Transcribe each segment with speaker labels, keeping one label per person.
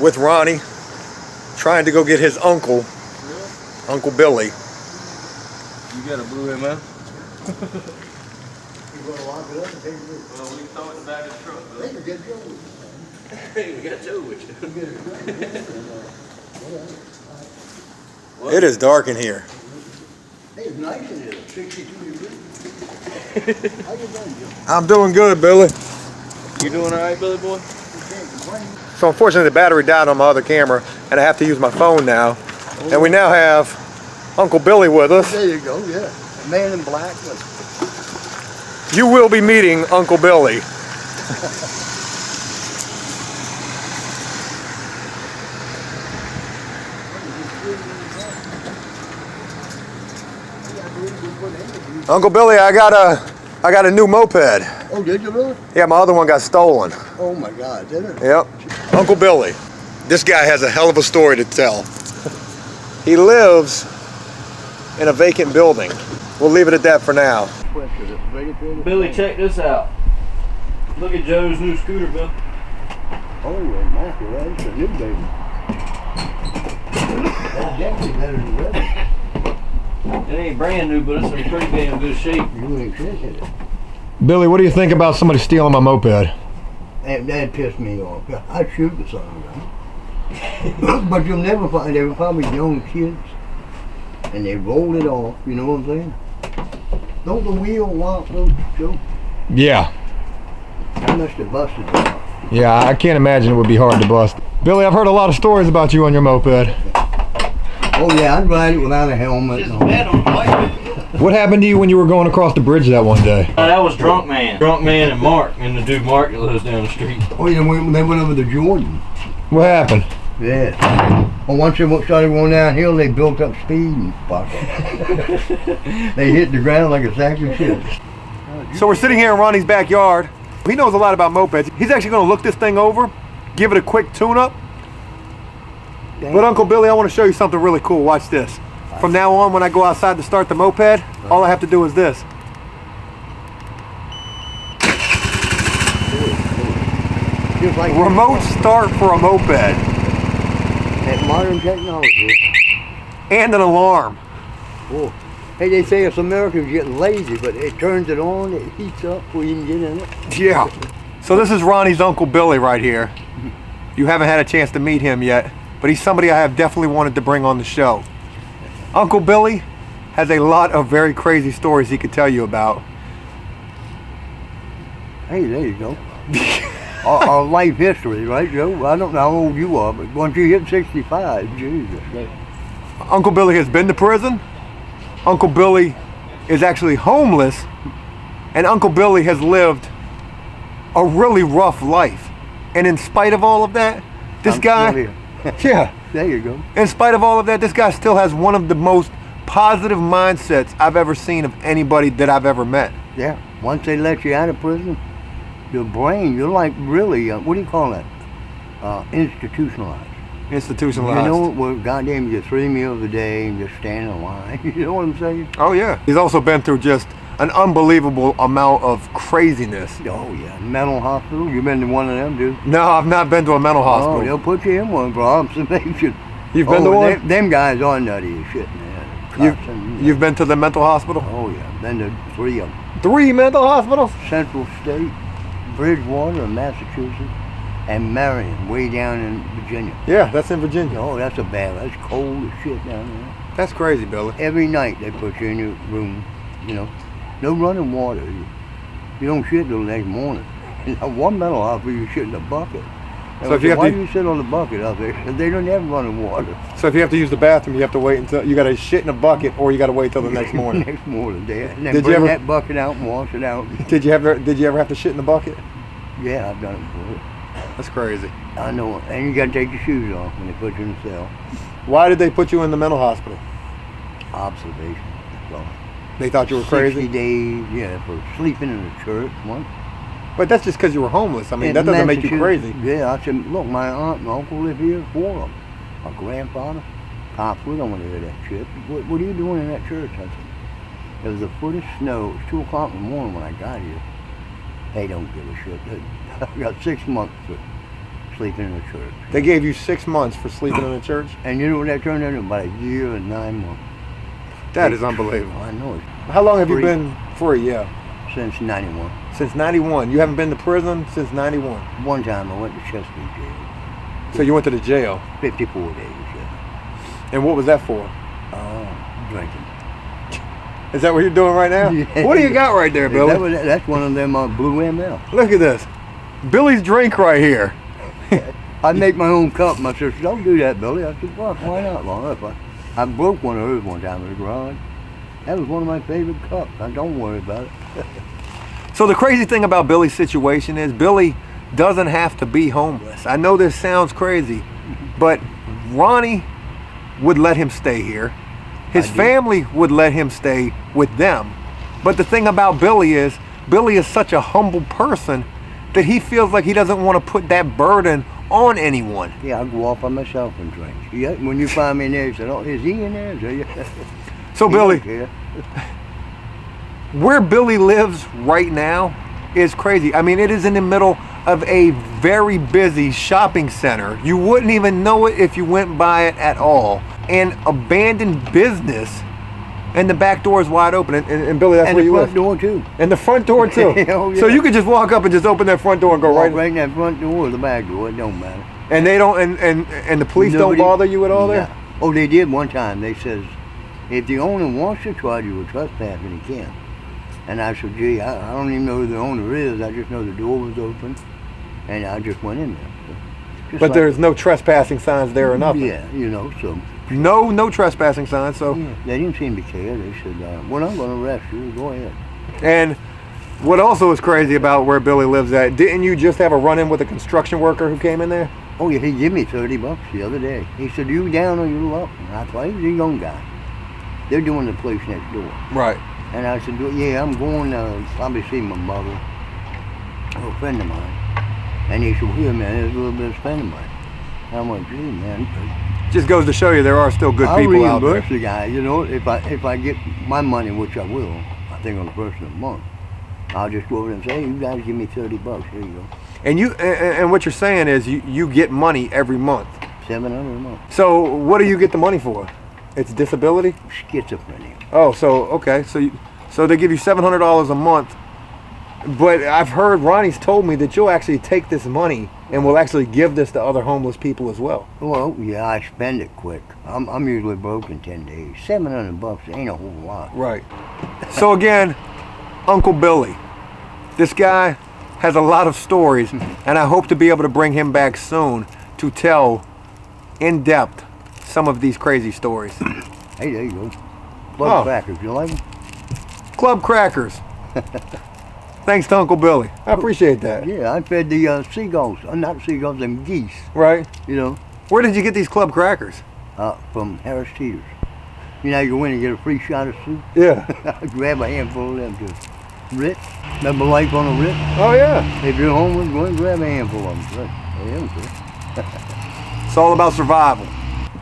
Speaker 1: with Ronnie, trying to go get his uncle, Uncle Billy.
Speaker 2: You got a blue in, man?
Speaker 3: You want to lock it up and take it with you?
Speaker 2: Well, we can throw it in the back of the truck,
Speaker 3: They can get Joe with you.
Speaker 2: Hey, we got Joe with you.
Speaker 1: It is dark in here.
Speaker 3: Hey, it's nice in here, 62 degrees. How you doing, Joe?
Speaker 1: I'm doing good, Billy.
Speaker 2: You doing all right, Billy boy?
Speaker 3: You can't complain.
Speaker 1: So unfortunately the battery died on my other camera and I have to use my phone now. And we now have Uncle Billy with us.
Speaker 3: There you go, yeah. Man in black.
Speaker 1: You will be meeting Uncle Billy. Uncle Billy, I got a new moped.
Speaker 3: Oh, did you really?
Speaker 1: Yeah, my other one got stolen.
Speaker 3: Oh my God, did it?
Speaker 1: Yep. Uncle Billy, this guy has a hell of a story to tell. He lives in a vacant building. We'll leave it at that for now.
Speaker 2: Billy, check this out. Look at Joe's new scooter, Bill.
Speaker 3: Holy mackerel, that's a new baby. That's definitely better than the other.
Speaker 2: It ain't brand new, but it's in pretty damn good shape.
Speaker 3: You ain't fishing it.
Speaker 1: Billy, what do you think about somebody stealing my moped?
Speaker 3: That pissed me off. I'd shoot the son of a But you'll never find, they were probably young kids. And they rolled it off, you know what I'm saying? Don't the wheel want those, Joe?
Speaker 1: Yeah.
Speaker 3: I must have busted it off.
Speaker 1: Yeah, I can't imagine it would be hard to bust. Billy, I've heard a lot of stories about you on your moped.
Speaker 3: Oh yeah, I'd ride it without a helmet.
Speaker 2: Just bed on the bike.
Speaker 1: What happened to you when you were going across the bridge that one day?
Speaker 2: That was Drunk Man. Drunk Man and Mark, and the dude Mark that lives down the street.
Speaker 3: Oh yeah, they went over the Jordan.
Speaker 1: What happened?
Speaker 3: Yeah. Well, once they started going downhill, they built up speed and fuck. They hit the ground like a sack of chips.
Speaker 1: So we're sitting here in Ronnie's backyard. He knows a lot about mopeds. He's actually going to look this thing over, give it a quick tune-up. But Uncle Billy, I want to show you something really cool. Watch this. From now on, when I go outside to start the moped, all I have to do is this.
Speaker 3: Just like
Speaker 1: Remote start for a moped.
Speaker 3: that modern technology.
Speaker 1: And an alarm.
Speaker 3: Oh. Hey, they say us Americans get lazy, but it turns it on, it heats up before you can get in it.
Speaker 1: Yeah. So this is Ronnie's Uncle Billy right here. You haven't had a chance to meet him yet, but he's somebody I have definitely wanted to bring on the show. Uncle Billy has a lot of very crazy stories he could tell you about.
Speaker 3: Hey, there you go. our life history, right, Joe? I don't know how old you are, but once you hit 65, Jesus.
Speaker 1: Uncle Billy has been to prison. Uncle Billy is actually homeless. And Uncle Billy has lived a really rough life. And in spite of all of that, this guy, yeah,
Speaker 3: there you go.
Speaker 1: In spite of all of that, this guy still has one of the most positive mindsets I've ever seen of anybody that I've ever met.
Speaker 3: Yeah, once they let you out of prison, your brain, you're like really, what do you call that? Institutionalized.
Speaker 1: Institutionalized.
Speaker 3: You know, well, goddamn, you 3 meals a day and just stand in line. You know what I'm saying?
Speaker 1: Oh yeah. He's also been through just an unbelievable amount of craziness.
Speaker 3: Oh yeah, mental hospital. You been to one of them, dude?
Speaker 1: No, I've not been to a mental hospital.
Speaker 3: Oh, they'll put you in one for observation.
Speaker 1: You've been to one?
Speaker 3: Them guys are nutty as shit, man.
Speaker 1: You've been to the mental hospital?
Speaker 3: Oh yeah, been to 3 of them.
Speaker 1: 3 mental hospitals?
Speaker 3: Central State, Bridgewater in Massachusetts, and Marion, way down in Virginia.
Speaker 1: Yeah, that's in Virginia.
Speaker 3: Oh, that's that's cold as shit down there.
Speaker 1: That's crazy, Billy.
Speaker 3: Every night they put you in your room, you know. No running water. You don't shit till the next morning. One mental hospital, you shit in a bucket. So if you have why do you sit on the bucket out there? They don't have running water.
Speaker 1: So if you have to use the bathroom, you have to wait until you got to shit in a bucket, or you got to wait till the next morning.
Speaker 3: Next morning, and then bring that bucket out and wash it out.
Speaker 1: Did you ever have to shit in the bucket?
Speaker 3: Yeah, I've done it before.
Speaker 1: That's crazy.
Speaker 3: I know, and you got to take your shoes off when they put you in the cell.
Speaker 1: Why did they put you in the mental hospital?
Speaker 3: Observation. So,
Speaker 1: they thought you were crazy?
Speaker 3: 60 days, yeah, for sleeping in the church once.
Speaker 1: But that's just because you were homeless. I mean, that doesn't make you crazy.
Speaker 3: Yeah, I said, look, my aunt and uncle live here, 4 of them. My grandfather, cops, we don't want to hear that shit. What are you doing in that church? I said, there was a foot of snow. It was 2 o'clock in the morning when I got here. They don't give a shit. I got 6 months to sleeping in the church.
Speaker 1: They gave you 6 months for sleeping in the church?
Speaker 3: And you know what that turned into? About a year and 9 months.
Speaker 1: That is unbelievable.
Speaker 3: I know it.
Speaker 1: How long have you
Speaker 3: Free.
Speaker 1: been free? Yeah.
Speaker 3: Since 91.
Speaker 1: Since 91. You haven't been to prison since 91.
Speaker 3: One time I went to Chesapeake jail.
Speaker 1: So you went to the jail.
Speaker 3: 54 days, yeah.
Speaker 1: And what was that for?
Speaker 3: Drinking.
Speaker 1: Is that what you're doing right now?
Speaker 3: Yeah.
Speaker 1: What do you got right there, Billy?
Speaker 3: That's one of them blue ML.
Speaker 1: Look at this. Billy's drink right here.
Speaker 3: I make my own cup. My sister, don't do that, Billy. I said, well, why not? Well, I broke one of hers one time in the garage. That was one of my favorite cups. Don't worry about it.
Speaker 1: So the crazy thing about Billy's situation is Billy doesn't have to be homeless. I know this sounds crazy, but Ronni would let him stay here. His family would let him stay with them. But the thing about Billy is such a humble person that he feels like he doesn't want to put that burden on anyone.
Speaker 3: Yeah, I go off by myself and drink. Yeah, when you find me in there, you say, oh, is he in there?
Speaker 1: So Billy, where Billy lives right now is crazy. I mean, it is in the middle of a very busy shopping center. You wouldn't even know it if you went by it at all. An abandoned business, and the back door is wide open. And Billy, that's where you live.
Speaker 3: And the front door too.
Speaker 1: And the front door too.
Speaker 3: Oh, yeah.
Speaker 1: So you could just walk up and just open that front door and go right
Speaker 3: in that front door or the back door. It don't matter.
Speaker 1: And they don't. And the police don't bother you at all there.
Speaker 3: Oh, they did one time. They says, if the owner wants to charge you with trespassing, he can. And I said, gee, I don't even know who the owner is. I just know the door was open, and I just went in there. So,
Speaker 1: but there's no trespassing signs there or nothing.
Speaker 3: Yeah, you know, so.
Speaker 1: No trespassing signs. So.
Speaker 3: Yeah, they didn't seem to care. They said, we're not going to arrest you. Go ahead.
Speaker 1: And what also is crazy about where Billy lives at, didn't you just have a run-in with a construction worker who came in there?
Speaker 3: Oh, yeah, he gave me $30 the other day. He said, you down or you up? And I thought, he's a young guy. They're doing the place next door.
Speaker 1: Right.
Speaker 3: And I said, yeah, I'm going to probably see my mother, a friend of mine. And he said, well, here, man, there's a little bit of friend of mine. I went, gee, man.
Speaker 1: Just goes to show you there are still good people out there.
Speaker 3: I'll reimburse the guy, you know, if I get my money, which I will, I think on the first of the month, I'll just go over and say, hey, you guys give me $30, here you go.
Speaker 1: And what you're saying is you get money every month.
Speaker 3: $700 a month.
Speaker 1: So what do you get the money for? It's disability?
Speaker 3: Schizophrenia.
Speaker 1: Oh, so okay, so they give you $700 a month, but I've heard Ronnie's told me that you'll actually take this money and will actually give this to other homeless people as well.
Speaker 3: Well, yeah, I spend it quick. I'm usually broke in 10 days. $700 ain't a whole lot.
Speaker 1: Right. So again, Uncle Billy, this guy has a lot of stories, and I hope to be able to bring him back soon to tell in depth some of these crazy stories.
Speaker 3: Hey, there you go. Club crackers, you like them?
Speaker 1: Club crackers. Thanks to Uncle Billy. I appreciate that.
Speaker 3: Yeah, I fed the seagulls. Not seagulls, them geese.
Speaker 1: Right.
Speaker 3: You know.
Speaker 1: Where did you get these club crackers?
Speaker 3: From Harris Teeter's. You know, you go in and get a free shot of soup.
Speaker 1: Yeah.
Speaker 3: I grab a handful of them too. Ritz. Remember life on a Ritz?
Speaker 1: Oh yeah.
Speaker 3: If you're homeless, go and grab a handful of them.
Speaker 1: It's all about survival.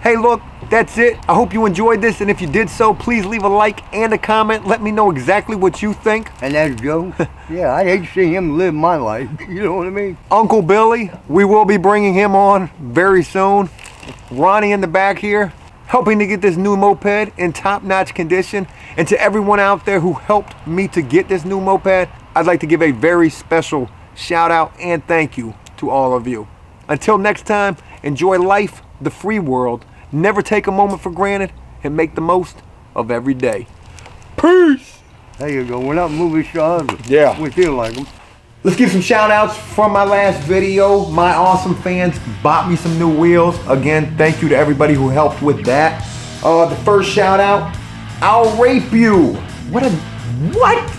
Speaker 1: Hey, look, that's it. I hope you enjoyed this, and if you did so, please leave a like and a comment. Let me know exactly what you think.
Speaker 3: And that's Joe. Yeah, I'd hate to see him live my life. You know what I mean?
Speaker 1: Uncle Billy, we will be bringing him on very soon. Ronni in the back here, helping to get this new moped in top-notch condition. And to everyone out there who helped me to get this new moped, I'd like to give a very special shout out and thank you to all of you. Until next time, enjoy life, the free world. Never take a moment for granted and make the most of every day. Peace!
Speaker 3: There you go. We're not movie stars, but
Speaker 1: yeah,
Speaker 3: we feel like them.
Speaker 1: Let's give some shout outs from my last video. My awesome fans bought me some new wheels. Again, thank you to everybody who helped with that. The first shout out, I'll rape you. What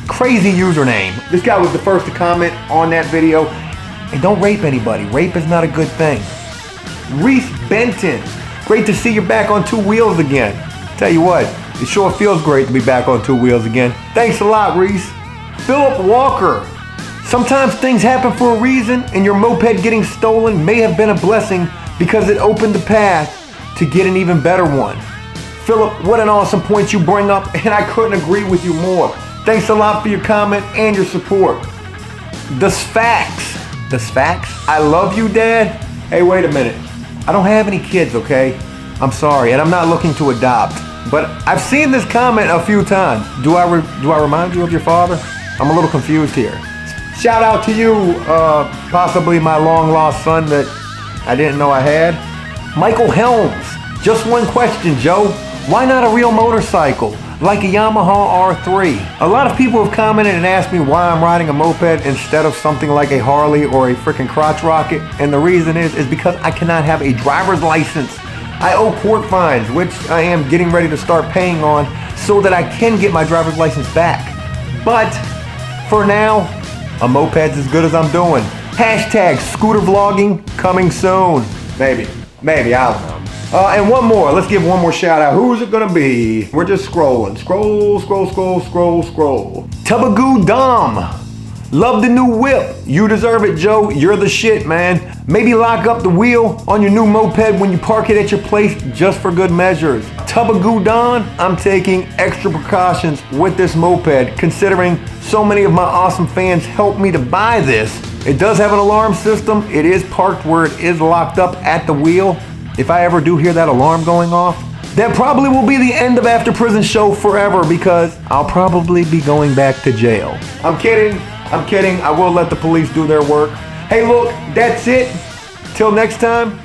Speaker 1: crazy username. This guy was the first to comment on that video. And don't rape anybody. Rape is not a good thing. Reese Benton. Great to see you back on two wheels again. Tell you what, it sure feels great to be back on two wheels again. Thanks a lot, Reese. Philip Walker. Sometimes things happen for a reason, and your moped getting stolen may have been a blessing because it opened the path to get an even better one. Philip, what an awesome point you bring up, and I couldn't agree with you more. Thanks a lot for your comment and your support. The Sfax. I love you, Dad. Hey, wait a minute. I don't have any kids, okay? I'm sorry, and I'm not looking to adopt. But I've seen this comment a few times. Do I remind you of your father? I'm a little confused here. Shout out to you, possibly my long lost son that I didn't know I had. Michael Helms, just one question, Joe. Why not a real motorcycle, like a Yamaha R3? A lot of people have commented and asked me why I'm riding a moped instead of something like a Harley or a freaking crotch rocket. And the reason is because I cannot have a driver's license. I owe court fines, which I am getting ready to start paying on so that I can get my driver's license back. But for now, a moped's as good as I'm doing. Hashtag scooter vlogging coming soon. Maybe, I don't know. And one more, let's give one more shout out. Who's it gonna be? We're just scrolling. Scroll. Tubagoo Dom. Love the new whip. You deserve it, Joe. You're the shit, man. Maybe lock up the wheel on your new moped when you park it at your place just for good measures. Tubagoo Don, I'm taking extra precautions with this moped considering so many of my awesome fans helped me to buy this. It does have an alarm system. It is parked where it is locked up at the wheel. If I ever do hear that alarm going off, that probably will be the end of After Prison Show forever because I'll probably be going back to jail. I'm kidding. I will let the police do their work. Hey, look, that's it. Till next time,